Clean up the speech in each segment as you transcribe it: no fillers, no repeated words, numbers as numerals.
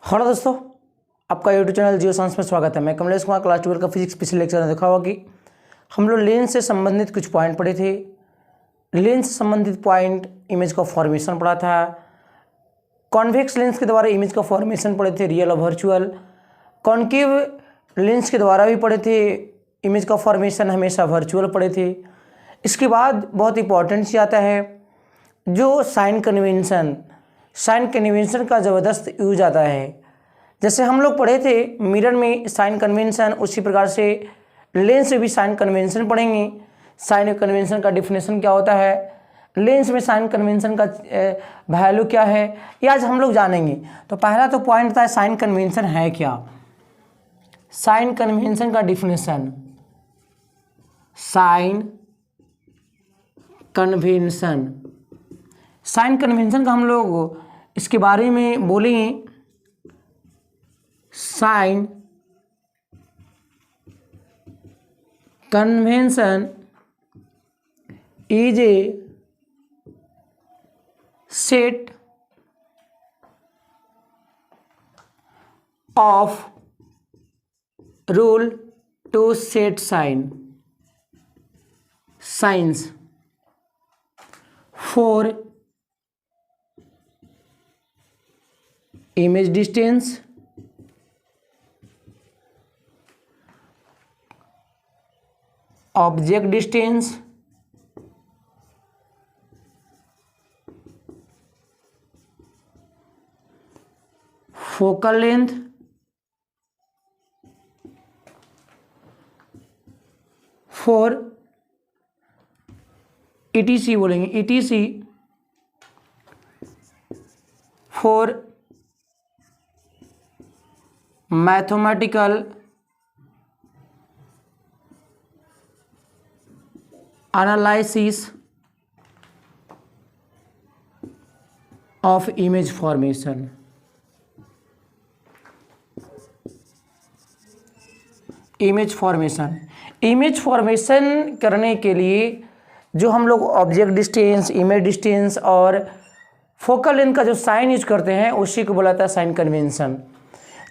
Hello दोस्तों, आपका YouTube channel geo science में स्वागत है। मैं कमलेश कुमार क्लास 12 का फिजिक्स पिछले लेक्चर में देखा हुआ कि हम लोग लेंस से संबंधित कुछ पॉइंट पढ़े थे। लेंस से संबंधित पॉइंट इमेज का फॉर्मेशन पढ़ा था, कॉन्वेक्स लेंस के द्वारा इमेज का फॉर्मेशन पढ़े थे, रियल और वर्चुअल। कॉन्केव लेंस के द्वारा भी पढ़े थे, इमेज का फॉर्मेशन हमेशा वर्चुअल पढ़े थे। इसके बाद बहुत इंपॉर्टेंट चीज़ आता है जो साइन कन्वेंशन का ज़बरदस्त यूज आता है। जैसे हम लोग पढ़े थे मिरर में साइन कन्वेंशन, उसी प्रकार से लेंस में भी साइन कन्वेंशन पढ़ेंगे। साइन कन्वेंशन का डिफिनेशन क्या होता है, लेंस में साइन कन्वेंशन का वैल्यू क्या है, ये आज हम लोग जानेंगे। तो पहला तो पॉइंट था साइन कन्वेंशन है क्या। साइन कन्वेंशन का डिफिनेशन, साइन कन्वेंशन का हम लोग इसके बारे में बोलेंगे। Sign convention is a set of rule to set signs for image distance, object distance, focal length, for ETC बोलेंगे, ETC for mathematical analysis of image formation. Image formation करने के लिए जो हम लोग ऑब्जेक्ट डिस्टेंस, इमेज डिस्टेंस और focal length का जो साइन यूज करते हैं उसी को बोला जाता है साइन कन्वेंशन।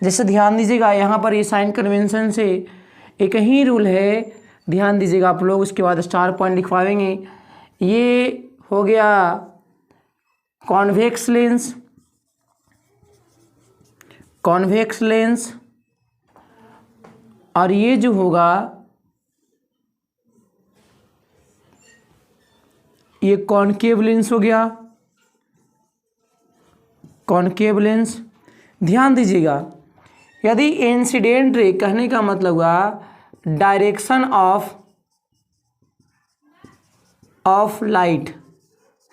जैसे ध्यान दीजिएगा यहाँ पर ये साइन कन्वेंशन से एक ही रूल है, ध्यान दीजिएगा आप लोग। उसके बाद स्टार पॉइंट लिखवाएंगे। ये हो गया कॉन्वेक्स लेंस और ये जो होगा ये कॉनकेव लेंस हो गया, कॉनकेव लेंस। ध्यान दीजिएगा, यदि इंसिडेंट रे, कहने का मतलब हुआ डायरेक्शन ऑफ लाइट,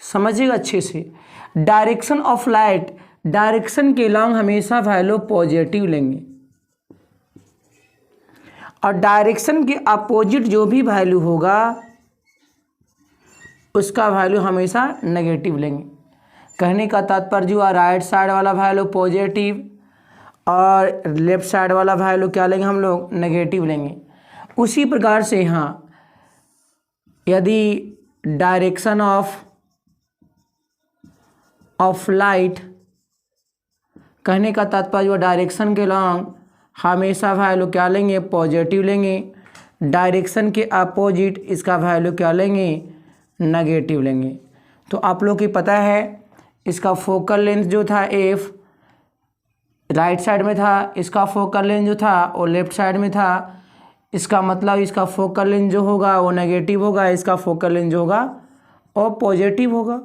समझिएगा अच्छे से। डायरेक्शन ऑफ लाइट, डायरेक्शन के लॉन्ग हमेशा वैल्यू पॉजिटिव लेंगे और डायरेक्शन के अपोजिट जो भी वैल्यू होगा उसका वैल्यू हमेशा नेगेटिव लेंगे। कहने का तात्पर्य हुआ राइट साइड वाला वैल्यू पॉजिटिव और लेफ्ट साइड वाला वैल्यू क्या लेंगे हम लोग, नेगेटिव लेंगे। उसी प्रकार से यहाँ यदि डायरेक्शन ऑफ लाइट, कहने का तात्पर्य हुआ डायरेक्शन के लॉन्ग हमेशा वैल्यू क्या लेंगे, पॉजिटिव लेंगे। डायरेक्शन के अपोजिट इसका वैल्यू क्या लेंगे, नेगेटिव लेंगे। तो आप लोग की पता है इसका फोकल लेंथ जो था एफ राइट साइड में था, इसका फोकल लेंथ जो था वो लेफ्ट साइड में था। इसका मतलब इसका फोकल लेंथ जो होगा वो नेगेटिव होगा, इसका फोकल लेंथ जो होगा वो पॉजिटिव होगा।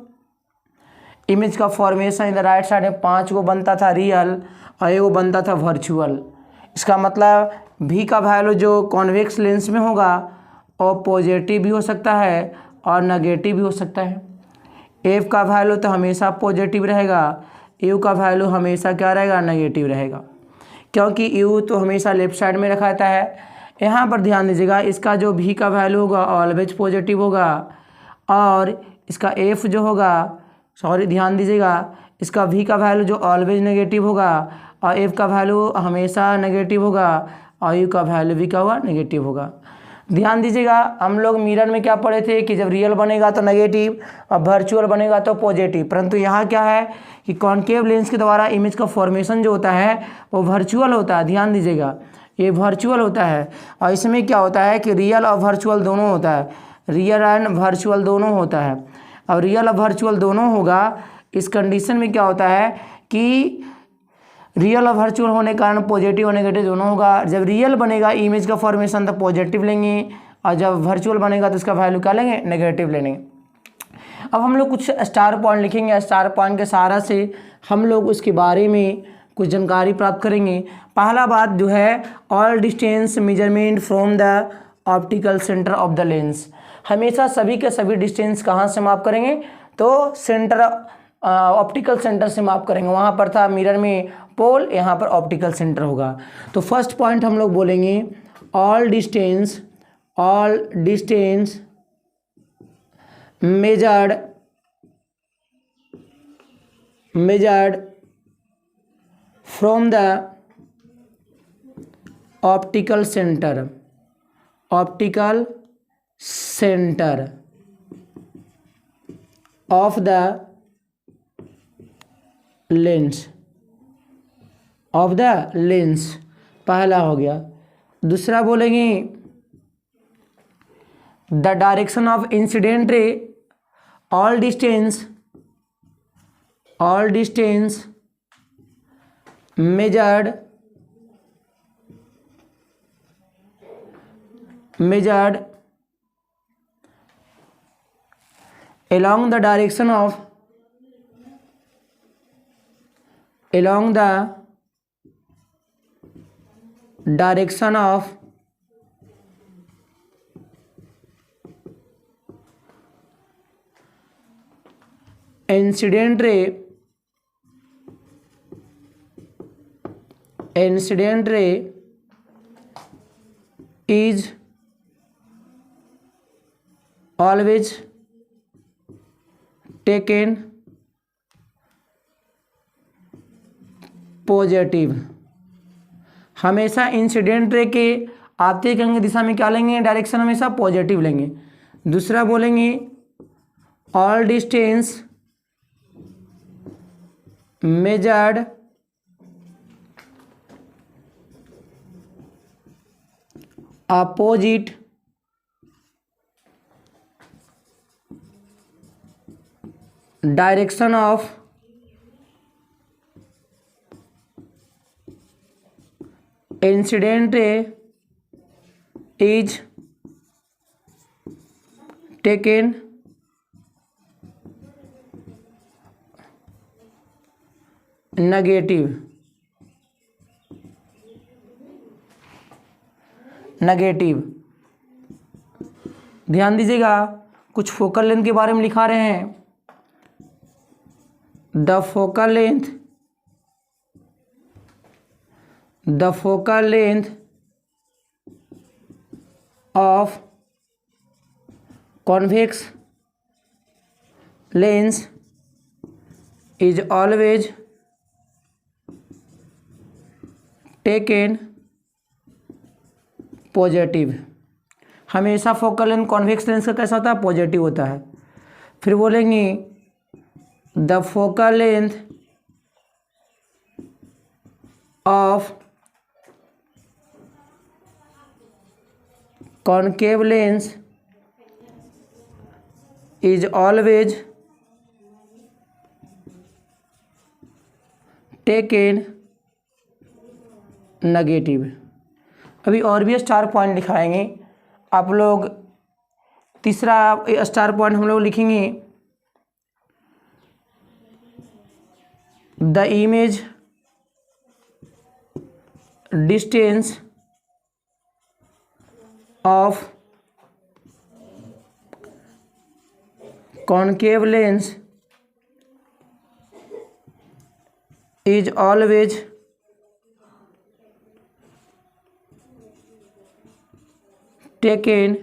इमेज का फॉर्मेशन इधर राइट साइड में 5 को बनता था रियल और एक बनता था वर्चुअल। इसका मतलब भी का वैल्यू जो कॉन्वेक्स लेंस में होगा वो पॉजिटिव भी हो सकता है और नेगेटिव भी हो सकता है। एफ का वैल्यू तो हमेशा पॉजिटिव रहेगा, यू का वैल्यू हमेशा क्या रहेगा, नेगेटिव रहेगा, क्योंकि यू तो हमेशा लेफ्ट साइड में रखा रहता है। यहाँ पर ध्यान दीजिएगा, इसका जो भी का वैल्यू होगा ऑलवेज पॉजिटिव होगा और इसका एफ जो होगा, सॉरी ध्यान दीजिएगा, इसका भी का वैल्यू जो ऑलवेज नेगेटिव होगा और एफ का वैल्यू हमेशा नेगेटिव होगा और यू का वैल्यू भी क्या होगा, नेगेटिव होगा। ध्यान दीजिएगा, हम लोग मिरर में क्या पढ़े थे कि जब रियल बनेगा तो नेगेटिव और वर्चुअल बनेगा तो पॉजिटिव, परंतु यहाँ क्या है कि कॉनकेव लेंस के द्वारा इमेज का फॉर्मेशन जो होता है वो वर्चुअल होता है, ध्यान दीजिएगा, ये वर्चुअल होता है। और इसमें क्या होता है कि रियल और वर्चुअल दोनों होता है, रियल एंड वर्चुअल दोनों होता है। और रियल और वर्चुअल दोनों होगा, इस कंडीशन में क्या होता है कि रियल और वर्चुअल होने के कारण पॉजिटिव और नेगेटिव दोनों होगा। जब रियल बनेगा इमेज का फॉर्मेशन तो पॉजिटिव लेंगे, और जब वर्चुअल बनेगा तो इसका वैल्यू क्या लेंगे, नेगेटिव लेंगे। अब हम लोग कुछ स्टार पॉइंट लिखेंगे, स्टार पॉइंट के सहारा से हम लोग उसके बारे में कुछ जानकारी प्राप्त करेंगे। पहला बात जो है, all distance measurement from the optical centre of the lens. हमेशा सभी के सभी डिस्टेंस कहाँ से माप करेंगे, तो सेंटर ऑप्टिकल सेंटर से माप करेंगे। वहाँ पर था मिरर में पोल, यहाँ पर ऑप्टिकल सेंटर होगा। तो फर्स्ट पॉइंट हम लोग बोलेंगे all distance measured from the optical center of the lens, पहला हो गया। दूसरा बोलेंगे the direction of incident ray, all distance measured along the direction of incident ray is always taken positive. हमेशा इंसिडेंट रे के आते गंगे दिशा में क्या लेंगे, डायरेक्शन हमेशा पॉजिटिव लेंगे। दूसरा बोलेंगे all distance measured opposite direction of incident ray is taken negative. ध्यान दीजिएगा, कुछ फोकल लेंथ के बारे में लिखा रहे हैं। The focal length of convex lens is always taken positive. हमेशा फोकल लेंथ कॉन्वेक्स लेंस का कैसा होता है, पॉजिटिव होता है। फिर बोलेंगे the focal length of concave lens is always taken negative. अभी और भी स्टार पॉइंट दिखाएंगे आप लोग। तीसरा स्टार पॉइंट हम लोग लिखेंगे the image distance of concave lens is always taken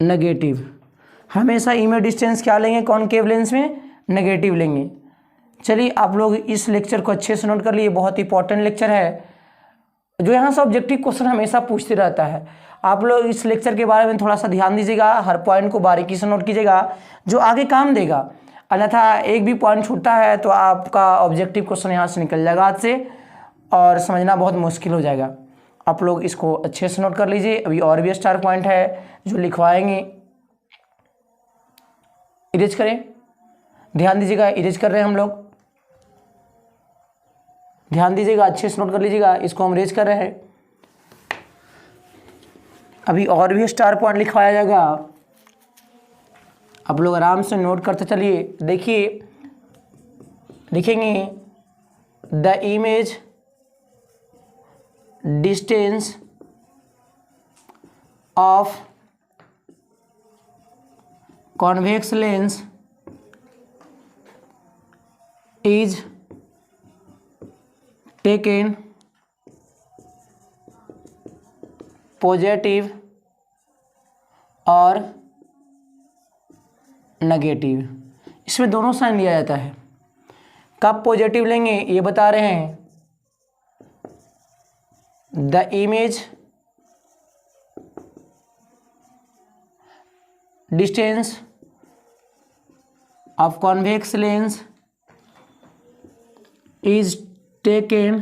negative. हमेशा इमेज डिस्टेंस क्या लेंगे, कॉनकेव लेंस में नेगेटिव लेंगे। चलिए आप लोग इस लेक्चर को अच्छे से नोट कर लिए, बहुत इंपॉर्टेंट लेक्चर है जो यहाँ से ऑब्जेक्टिव क्वेश्चन हमेशा पूछते रहता है। आप लोग इस लेक्चर के बारे में थोड़ा सा ध्यान दीजिएगा, हर पॉइंट को बारीकी से नोट कीजिएगा, जो आगे काम देगा। अन्यथा एक भी पॉइंट छूटता है तो आपका ऑब्जेक्टिव क्वेश्चन यहाँ से निकल जाएगा हाथ से और समझना बहुत मुश्किल हो जाएगा। आप लोग इसको अच्छे से नोट कर लीजिए। अभी और भी स्टार पॉइंट है जो लिखवाएंगे, इरेज करें, ध्यान दीजिएगा, इरेज कर रहे हैं हम लोग, ध्यान दीजिएगा, अच्छे से नोट कर लीजिएगा, इसको हम इरेज कर रहे हैं। अभी और भी स्टार पॉइंट लिखवाया जाएगा, आप लोग आराम से नोट करते चलिए। देखिए, लिखेंगे the image distance of convex lens is taken positive और नेगेटिव। इसमें दोनों साइन लिया जाता है। कब पॉजिटिव लेंगे ये बता रहे हैं। The image distance of convex lens is taken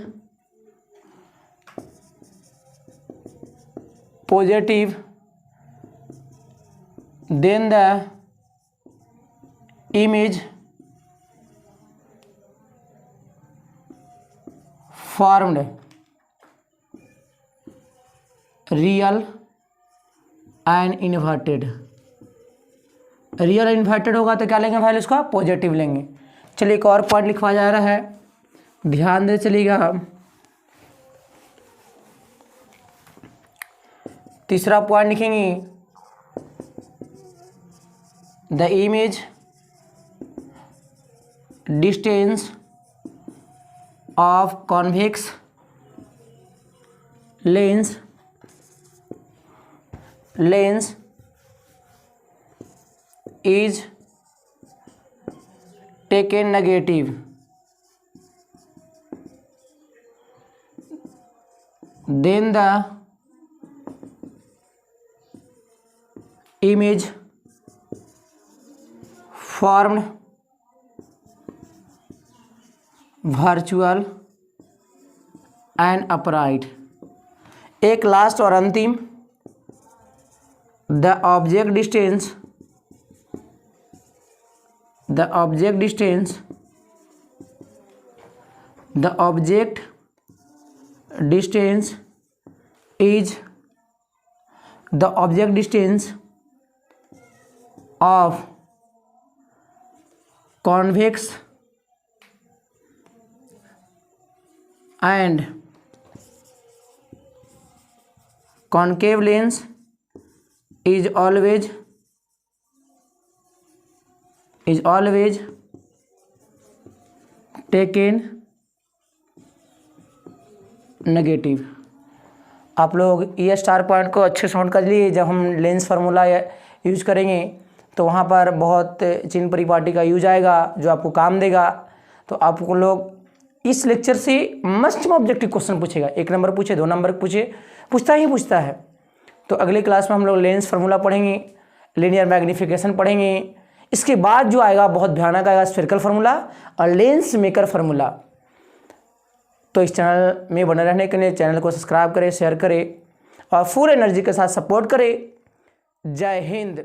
positive, then the image formed real and inverted। Real inverted होगा तो क्या लेंगे वैल्यू इसका पॉजिटिव लेंगे। चलिए एक और पॉइंट लिखवा जा रहा है, ध्यान दे चलिएगा। तीसरा पॉइंट लिखेंगे the image distance of convex lens is taken negative, then the image formed virtual and upright। एक लास्ट और अंतिम, the object distance is the object distance of convex and concave lens is always taken negative. आप लोग ये star point को अच्छे से note कर लिए। जब हम लेंस फार्मूला यूज करेंगे तो वहाँ पर बहुत चिन्ह परिपाटी का यूज आएगा जो आपको काम देगा। तो आपको लोग इस लेक्चर से मस्ट में ऑब्जेक्टिव क्वेश्चन पूछेगा, 1 नंबर पूछे, 2 नंबर पूछे, पूछता है। तो अगले क्लास में हम लोग लेंस फार्मूला पढ़ेंगे, लीनियर मैग्नीफिकेशन पढ़ेंगे। इसके बाद जो आएगा बहुत भयानक आएगा, स्फेरिकल फार्मूला और लेंस मेकर फार्मूला। तो इस चैनल में बने रहने के लिए चैनल को सब्सक्राइब करें, शेयर करें और फुल एनर्जी के साथ सपोर्ट करें। जय हिंद।